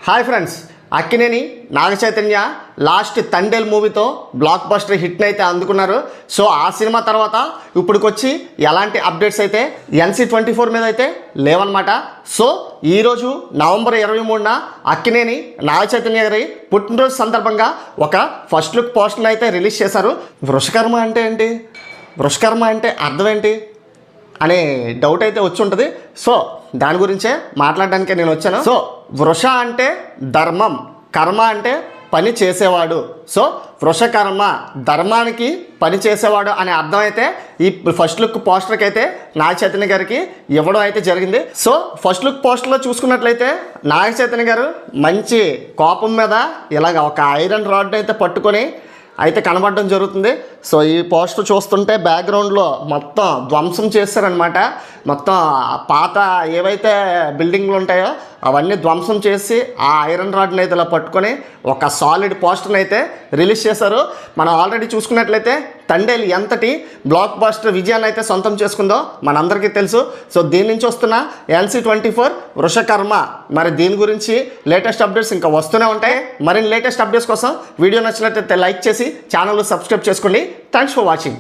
Hi friends, Akkineni Naga Chaitanya last Thandel మూవీతో block buster హిట్ని అయితే అందుకున్నారు. సో ఆ సినిమా తర్వాత ఇప్పుడుకొచ్చి ఎలాంటి అప్డేట్స్ అయితే NC24 మీద అయితే లేవన్నమాట. సో ఈరోజు నవంబర్ 23న అక్కినేని నాగచైతన్య గారి పుట్టినరోజు సందర్భంగా ఒక ఫస్ట్ లుక్ పోస్టర్ని అయితే రిలీజ్ చేశారు. వృషకర్మ అంటే ఏంటి, వృషకర్మ అంటే అర్థం ఏంటి అనే డౌట్ అయితే వచ్చి ఉంటుంది. సో దాని గురించే మాట్లాడడానికే నేను వచ్చాను. సో వృష అంటే ధర్మం, కర్మ అంటే పని చేసేవాడు. సో వృషకర్మ ధర్మానికి పని చేసేవాడు అనే అర్థం అయితే ఈ ఫస్ట్ లుక్ పోస్టర్కి అయితే నాగ చైతన్య గారికి ఇవ్వడం అయితే జరిగింది. సో ఫస్ట్ లుక్ పోస్టర్లో చూసుకున్నట్లయితే నాగ చైతన్య గారు మంచి కోపం మీద ఇలాగ ఒక ఐరన్ రాడ్ అయితే పట్టుకొని అయితే కనబడడం జరుగుతుంది. సో ఈ పోస్టర్ చూస్తుంటే బ్యాక్గ్రౌండ్లో మొత్తం ధ్వంసం చేస్తారనమాట. మొత్తం పాత ఏవైతే బిల్డింగ్లు ఉంటాయో అవన్నీ ధ్వంసం చేసి ఆ ఐరన్ రాడ్ని అయితే ఇలా పట్టుకొని ఒక సాలిడ్ పోస్టర్ని అయితే రిలీజ్ చేశారు. మనం ఆల్రెడీ చూసుకున్నట్లయితే తండేల్ ఎంతటి బ్లాక్ బస్టర్ విజయాన్ని అయితే సొంతం చేసుకుందో మనందరికీ తెలుసు. సో దీని నుంచి వస్తున్న NC24 వృషకర్మ, మరి దీని గురించి లేటెస్ట్ అప్డేట్స్ ఇంకా వస్తూనే ఉంటాయి. మరిన్ని లేటెస్ట్ అప్డేట్స్ కోసం వీడియో నచ్చినట్లయితే లైక్ చేసి ఛానల్ సబ్స్క్రైబ్ చేసుకోండి. Thanks for watching.